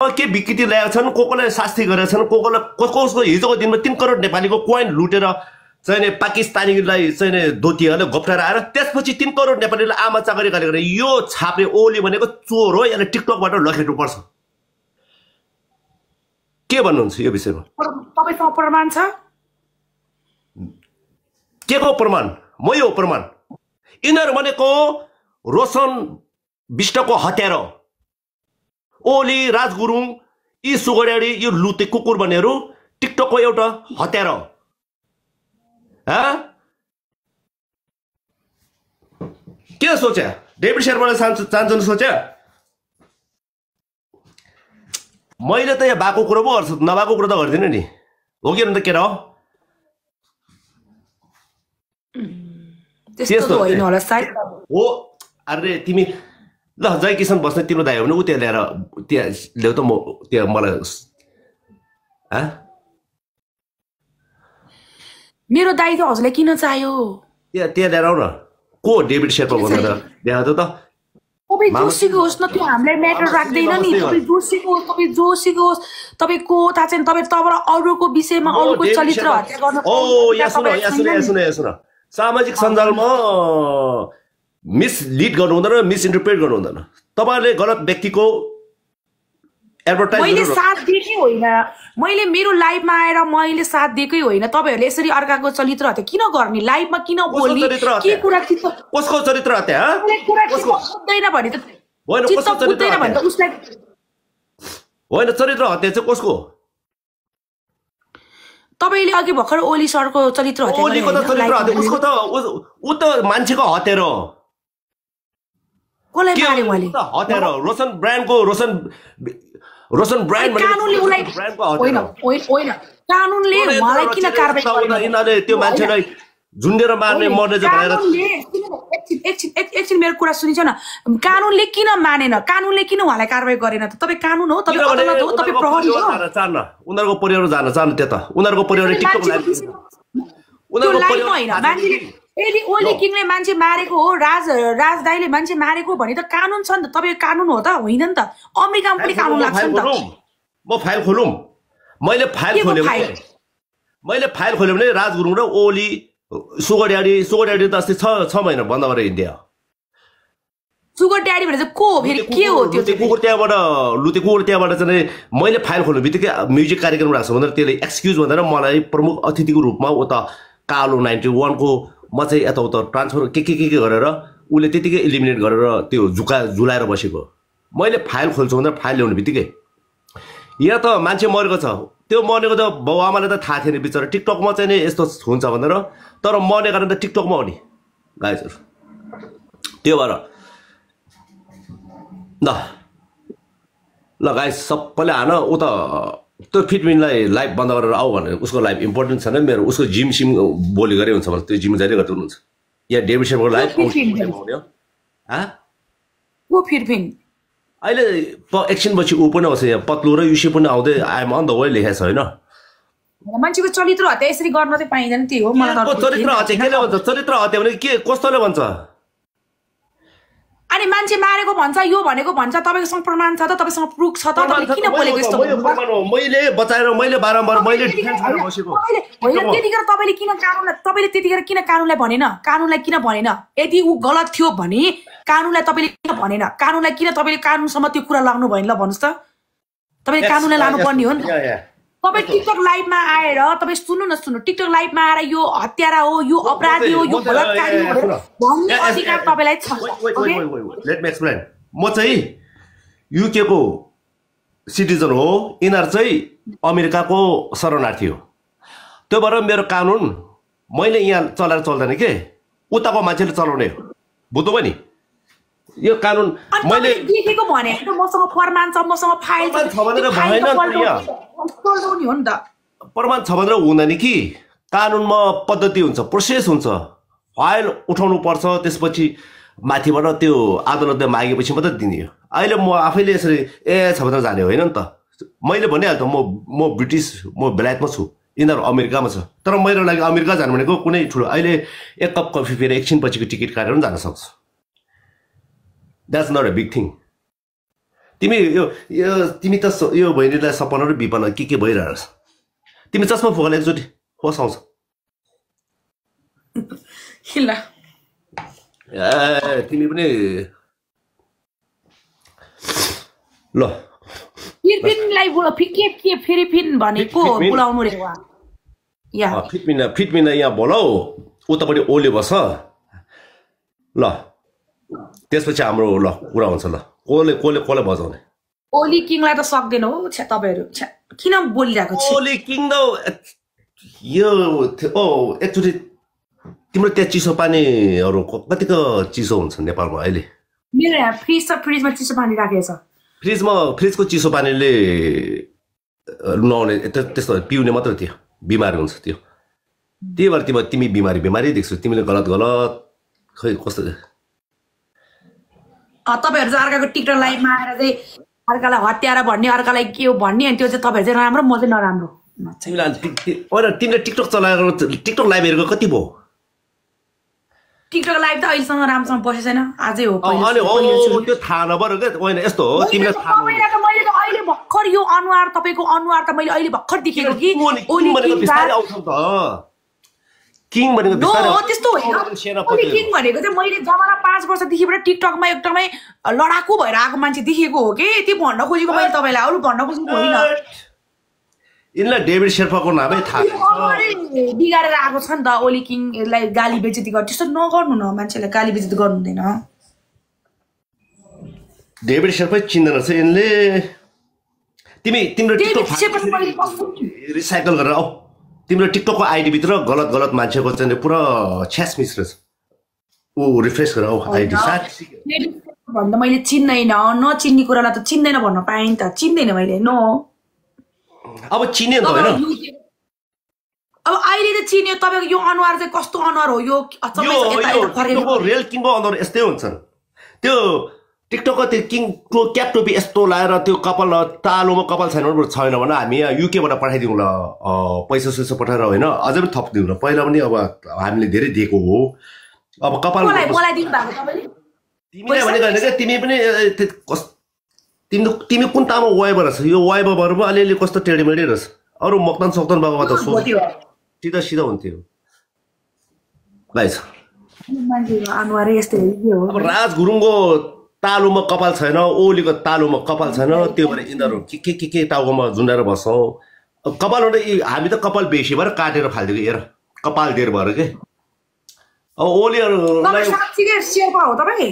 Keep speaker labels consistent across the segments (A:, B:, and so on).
A: के विकृति ल्याएका छन् कोलाई शास्ति गरेका छन् कोलाई कसको हिजोको दिनमा 3 करोड नेपालीको कोइन लुटेर चाहिँ पाकिस्तानीलाई चाहिँ दोतीहरूले घोप्टाएर आएर त्यसपछि 3 करोड नेपालीलाई आमा चाकरी गरेर यो छाप्रे ओली भनेको चोर हो यसले टिकटकबाट लखेट्नु पर्छ के भन्नुहुन्छ यो विषयमा
B: तपाईसँग प्रमाण छ
A: के को प्रमाण म यो प्रमाण यिनीहरू भनेको रोशन विष्टको हत्यारा ओली राजगुरुङ यी सुगड्याडी यो लुते कुकुर भन्नेहरू टिकटकको एउटा हत्यारा के सोचे डेभिड शेर्पाले चाहन्छन् सोचे मैले त यहाँ भएको कुरो पो गर्छु नभएको कुरो त गर्दिनँ नि हो कि त केटा हो
B: त्यस्तो होइन होला सायद
A: हो अरे तिमी ल जय किसान बस्ने तिम्रो दाइ हो भने उ त्यहाँ ल्याएर त्यहाँ ल्याउ त म त्यहाँ मलाई
B: मेरो दाइ त हजुरलाई किन चाहियो
A: त्यहाँ ल्याएर आउ न को डेभिड शेर्पा भनेर देखा त
B: तपाईँ जोशीको होस् न त्यो हामीलाई म्याटर राख्दैन नि तपाईँ जोशीको होस् तपाईँ जोशीको होस् तपाईँ को थाहा छैन तपाईँ तबबाट अरूको विषयमा अरूको चरित्र हत्या गर्न
A: ओ यहाँ सुन सामाजिक सञ्जालमा मिसलिड गर्नु हुँदैन मिसइन्टरप्रेट गर्नु हुँदैन तपाईहरुले गलत व्यक्तिको एडभर्टाइज
B: मैले साथ दिएकै होइन मैले मेरो लाइभमा आएर मैले साथ दिएकै होइन तपाईहरुले यसरी अर्काको चरित्र हत्या किन गर्ने लाइभमा किन बोल्ने के कुरा
A: कसको चरित्र हत्या
B: कसको बुझ्दैन भने त
A: होइन कसको चरित्र
B: भने त उसलाई
A: होइन चरित्र हत्या चाहिँ कसको
B: तपाईले अघि भर्खर ओली सरको चरित्र हत्या
A: ओलीको त चरित्र हत्या उसको त उ त मान्छेको हत्यारा हो
B: कोलाई मारे उहाँले
A: हत्यारा रोशन ब्रान्ड
B: कानुनले उलाई होइन कानुनले उहाँलाई किन कारबाही
A: गरेन यिनीहरूले त्यो मान्छेलाई झुन्डेर मार्ने मर्ने भनेर
B: एकछिन मेरो कुरा सुनिन्छ न कानुनले किन मानेन कानुनले किन उहाँलाई कारबाही गरेन त तपाईँ कानुन हो तपाईँ अदालत हो तपाईँ प्रहरी हो
A: चाहन्न उनीहरूको परिवार जान त्यता उनीहरूको परिवार टिकटक लाइभ
B: उनीहरूको परिवार होइन मान्छेले यदि ओली किङले मान्छे मारेको हो राज दाइले मान्छे मारेको भने त कानुन छ नि त तपाईँ कानुन हो त होइन नि त अमेरिकामा पनि कानुन लाग्छ नि त
A: म फाइल खोलौँ मैले फाइल खोल्यो भने राजगुरुङ र ओली सुगर ड्याडी त अस्ति 6 महिना बन्द गरेर हिँड्यो
B: सुगर ड्याडी भने चाहिँ को हो फेरि के हो त्यो
A: कुकुर त्यहाँबाट चाहिँ मैले फाइल खोल्नु बित्तिकै म्युजिक कार्यक्रम राख्छु भनेर त्यसले एक्सक्युज भनेर मलाई प्रमुख अतिथिको रूपमा उता कालो 91 को म चाहिँ यताउता ट्रान्सफर के गरेर उसले त्यतिकै इलिमिनेट गरेर त्यो झुलाएर बसेको मैले फाइल खोल्छु भनेर फाइल ल्याउने बित्तिकै यहाँ त मान्छे मरेको छ त्यो मरेको त बाउ आमाले त थाहा थिएन बिचरा टिकटकमा चाहिँ नि यस्तो हुन्छ भनेर तर मर्ने कारण त टिकटकमा हो नि गाइजहरु त्यो भएर ल गाइज सबैले हान उ त त्यो फिटमिनलाई लाइभ बन्द गरेर आऊ भनेर उसको लाइभ इम्पोर्टेन्ट छैन मेरो उसको जिम सिम बोली गरे हुन्छ भने त्यो जिम जारी गर्दै हुनुहुन्छ यहाँ डेभिड शेर्पाको लाइभ
B: को फिटमिन
A: अहिले एकछिनपछि ऊ पनि आउँछ यहाँ पत्लु र युसी पनि आउँदै आइएम अन द वे लेखेको छ होइन
B: मान्छेको चरित्र हत्या यसरी गर्न चाहिँ पाइँदैन त्यो हो मलाई
A: चरित्र हत्या केले भन्छ चरित्र हत्या भने के कस्तोले भन्छ
B: अनि मान्छे मारेको भन्छ यो भनेको भन्छ तपाईसँग प्रमाण छ त तपाईसँग प्रुफ छ त तपाईले किन बोलेको यस्तो
A: मैले बचाएर मैले बारम्बार मैले डिफेन्स गरेर बसेको
B: होइन त्यतिखेर तपाईले किन कानुनलाई भनेन कानुनलाई किन भनेन यदि ऊ गलत थियो भने कानुनलाई तपाईले किन भनेन कानुनलाई किन तपाईले कानुनसम्म त्यो कुरा लाग्नु भएन ल भन्नुस् त तपाईले कानुनलाई लानु पर्ने हो नि तपाईँ टिकटक लाइभमा आएर तपाईँ सुन्नु टिकटक लाइभमा आएर यो हत्यारा हो यो अपराधी हो यो बलात्कारी हो भन्ने अधिकार तपाईलाई छ
A: लेट मी एक्सप्लेन म चाहिँ युके को सिटिजन हो यिनीहरू चाहिँ अमेरिकाको शरणार्थी हो त्यो भएर मेरो कानुन मैले यहाँ चलाएर चल्दैन के उताको मान्छेले चलाउने हो बुझ्नु भयो नि यो कानुन मैले
B: देखेको भने मसँग प्रमाण छ मसँग फाइल
A: छ भनेर भएन
B: नि त
A: प्रमाण छ भनेर हुँदैन कि कानुनमा पद्धति हुन्छ प्रोसेस हुन्छ फाइल उठाउनु पर्छ त्यसपछि माथिबाट त्यो अदालतले मागेपछि मात्रै दिने हो अहिले म आफैले यसरी छ भनेर जाने होइन नि त मैले भनिहाल्छु म ब्रिटिस म बेलायतमा छु यिनीहरू अमेरिकामा छ तर मेरो लागि अमेरिका जानु भनेको कुनै ठुलो अहिले एक कप कफी फेरि एकछिनपछिको टिकट काटेर पनि जान सक्छु That's not a big thing. तिमी तिमी त यो बहिनीलाई सपना र विपना के भइरहेछ तिमी चस्मा फुकाले एकचोटि होस आउँछ
B: ल
A: तिमी पनि ल
B: फिटपिनलाई के फेरि फिन भनेको बोलाउनु रे वा या
A: फिटमिना यहाँ बोलाऊ उतापट्टि ओले बस ल त्यसपछि हाम्रो ल कुरा हुन्छ ल कोले बजाउने
B: ओली किङलाई त सक्दैन हो छ्या तपाईहरु छ्या किन बोलिरहेको छ
A: ओली किङ त यो एकचोटि तिम्रो त्यहाँ चिसो पानीहरु कतिको चिसो हुन्छ नेपालमा अहिले
B: मेरो यहाँ फ्रिजमा चिसो पानी राखेको छ
A: फ्रिजको चिसो पानीले नुहाउने त्यस्तो पिउने मात्र त्यो बिमारी हुन्छ त्यो त्यही भएर तिमी बिमारी देख्छौ तिमीले गलत खै कस्तो
B: तपाईहरु चाहिँ अर्काको टिकटक लाइभमा आएर चाहिँ अर्कालाई हत्यारा भन्ने अर्कालाई के हो भन्ने अनि त्यो चाहिँ तपाईहरु चाहिँ राम्रो म चाहिँ नराम्रो
A: तिमीले टिकटक चलाएर टिकटक लाइभ हेरेको कति भयो
B: टिकटक लाइभ त अहिलेसम्म राम्रोसँग बसेको छैन आजै हो
A: अनि त्यो थाहा नभएर के होइन यस्तो हो तिमीले थाहा
B: मैले त अहिले भर्खर यो अनुहार तपाईको अनुहार त मैले अहिले भर्खर देखेको कि
A: ओली बिस्तारै आउँछ त किङ भनेको बिस्तारै
B: हो त्यस्तो होइन ओली किङ भनेको चाहिँ मैले जमाना 5 वर्षदेखिबाट टिकटकमा एकदमै लडाकु भएर आएको मान्छे देखेको हो कि त्यो भन्न खोजेको मैले तपाईलाई अरु भन्न खोजेको होइन
A: इनलाई डेभिड शेर्पाको नामै थाहा
B: बिगारेर आएको छ नि त ओली किङलाई गाली बेइज्जती गर्छ त्यस्तो नगर्नु न मान्छेलाई गाली बेइज्जती गर्नु हुँदैन
A: डेभिड शेर्पा चिन्दैन रहेछ इनले तिम्रो टिकटक रिसाइकल गरेर आऊ तिम्रो टिकटकको आइडी भित्र गलत मान्छेको चाहिँ पुरा छ्यासमिस रहेछ ऊ रिफ्रेस गरेर आऊ आइडी
B: भन्दा मैले चिन्दैन नचिन्ने कुरालाई त चिन्दैन भन्न पाएँ नि त चिन्दैन मैले नो
A: अब चिन्यो त हैन
B: अब अहिले त चिन्यो तपाईको यो अनुहार चाहिँ कस्तो अनुहार हो यो
A: यो रियल किङको अनुहार यस्तै हुन्छ त्यो टिकटकको त्यो किङको क्याप टोपी यस्तो लाएर त्यो कपाल तालुमा कपाल छैन भने हामी यहाँ युके बाट पठाइदिउँ ल पैसा पठाएर हैन अझै पनि थप्दिउँ ल पहिला पनि अब हामीले धेरै दिएको हो अब कपाल
B: मलाई दिनु भएको तपाईले
A: तिमीले भनेको हैन के तिमी पनि तिमी कुन तामा वाइबा रहेछ यो वाइबाहरुमा अलिअलि कस्तो टेढेमेढे रहेछ अरु मक्तन सक्तन बाबा त सिधा हुन्थ्यो गाइस
B: अनुहार यस्तै हो
A: अब राज गुरुङको तालुमा कपाल छैन ओलीको तालुमा कपाल छैन त्यो भएर यिनीहरु के टाउकोमा झुन्डाएर बस्छौ कपाल हामी त कपाल बेसी भएर काटेर फाल्दिएको हेर कपाल धेर भएर के अब ओलीहरुलाई
B: साच्चै शेर्पा हो तपाई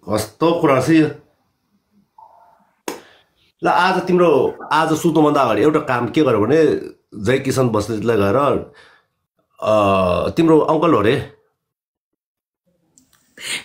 A: कस्तो कुरा छ यो ल आज सुत्नुभन्दा अगाडि एउटा काम के गर्यो भने जय किशन बस्नेतलाई गएर तिम्रो अंकल हो रे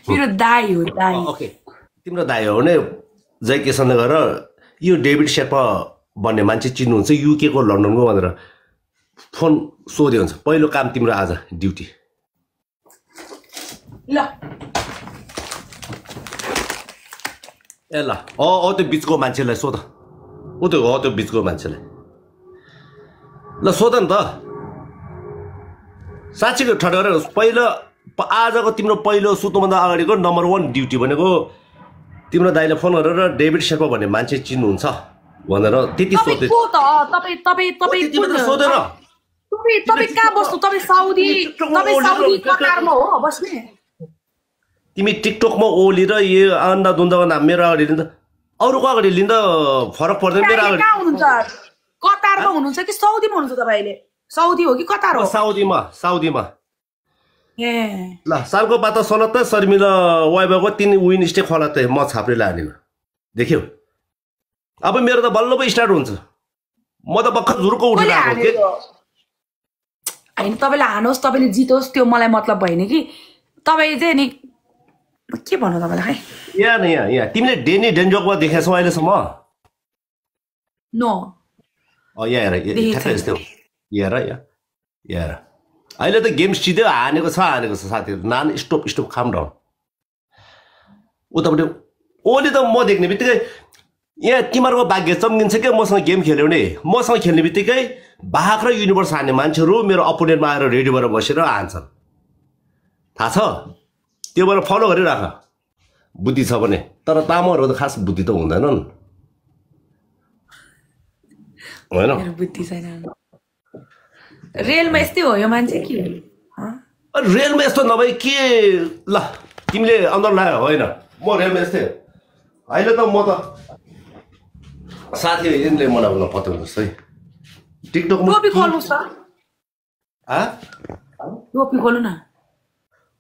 B: मेरो दाइ हो दाइ
A: ओके तिम्रो दाइ हो भने जय किशनले गएर यो डेभिड शेर्पा भन्ने मान्छे चिन्नुहुन्छ युके को लन्डनको भनेर फोन सोध्यो हुन्छ पहिलो काम तिम्रो आज ड्युटी
B: ल
A: ए ल त्यो बिचको मान्छेलाई सोध त्यो बिचको मान्छेलाई ल सोध नि त साँच्चीको ठट गरेर पहिलो आजको तिम्रो पहिलो सुत्नुभन्दा अगाडिको नम्बर 1 ड्युटी भनेको तिम्रो दाइले फोन गरेर डेभिड शेर्पा भन्ने मान्छे चिन्नुहुन्छ भनेर त्यति सोध्दै सोधेर
B: तपाई कहाँ बस्नु तपाई साउदी कतारमा हो बस्ने
A: तिमी टिकटकमा ओली र यो अन्डा दुन्दाको नाम मेरो अगाडि लिँदा अरूको अगाडि लिँदा फरक पर्दैन मेरो अगाडि
B: कहाँ हुनुहुन्छ कतारमा हुनुहुन्छ कि साउदीमा हुनुहुन्छ तपाई अहिले साउदी हो कि कतार हो
A: साउदीमा
B: ए
A: ल सालको बात सनत शर्मिला वाइबाको 3 विन स्टेक खोला त म छाप्रे लाने देख्यौ अब मेरो त बल्ल पो स्टार्ट हुन्छ म त भक्खर झुरुको उठेर आएको के
B: हैन तपाईले हानोस् तपाईले जितोस् त्यो मलाई मतलब भएन कि तपाई चाहिँ नि के भन्नु तपाईलाई खै
A: यहाँ तिमीले डेनी डेन्जोकमा देखेछौ अहिलेसम्म
B: नो
A: यहाँ हेर अहिले त गेम सिधै हानेको छ साथीहरु नान स्टप खाम डाउन उतापट्टि ओली त म देख्ने बित्तिकै यहाँ तिमीहरूको भाग्य चम्किन्छ के मसँग गेम खेल्यो भने मसँग खेल्ने बित्तिकै बाघ र युनिभर्स हान्ने मान्छेहरू मेरो अपोनेन्टमा आएर रेडी भएर बसेर हान्छन् थाहा छ त्यो भएर फलो गरिराख बुद्धि छ भने तर तामाङहरूको त खास बुद्धि त हुँदैनन् होइन
B: मेरो बुद्धि छैन रेलमा यस्तै हो यो मान्छे के हो
A: रेलमा यस्तो नभए के ल तिमीले अन्डर लायो होइन म रेलमा यस्तै अहिले त म त साथी यिनले मनाउन पत्याउनुहोस् है टिकटकमा
B: टोपी खोल्नुहोस् त टोपी खोल्नु न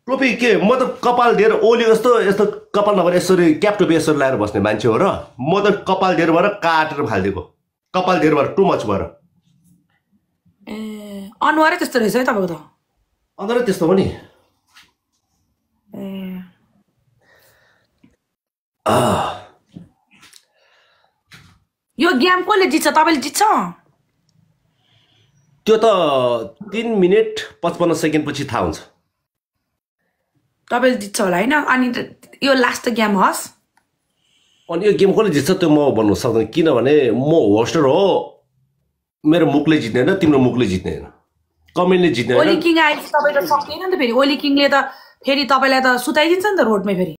A: टोपी के म त कपाल दिएर ओली जस्तो यस्तो कपाल नभएर यसरी क्याप टोपी यसरी लगाएर बस्ने मान्छे हो र म त कपाल दिएर भएर काटेर फालिदिएको कपाल दिएर भएर टु मच भएर
B: ए अनुहारै त्यस्तो रहेछ है तपाईँको त
A: अन्त त्यस्तो हो नि
B: यो गेम कसले जित्छ तपाईँले जित्छ
A: त्यो त 3 मिनेट 55 सेकेन्ड पछि थाहा हुन्छ
B: तपाईँले जित्छ होला होइन अनि यो लास्ट गेम होस्
A: अनि यो गेम कसले जित्छ त्यो म भन्नु सक्दैन किनभने म होस्टर हो मेरो मुखले जित्ने होइन तिम्रो मुखले जित्ने होइन कमेन्टले जित्ने
B: ओली किङ आएपछि तपाईँ त सक्दैन नि त फेरि ओली किङले त फेरि तपाईँलाई त सुताइदिन्छ नि त रोडमै फेरि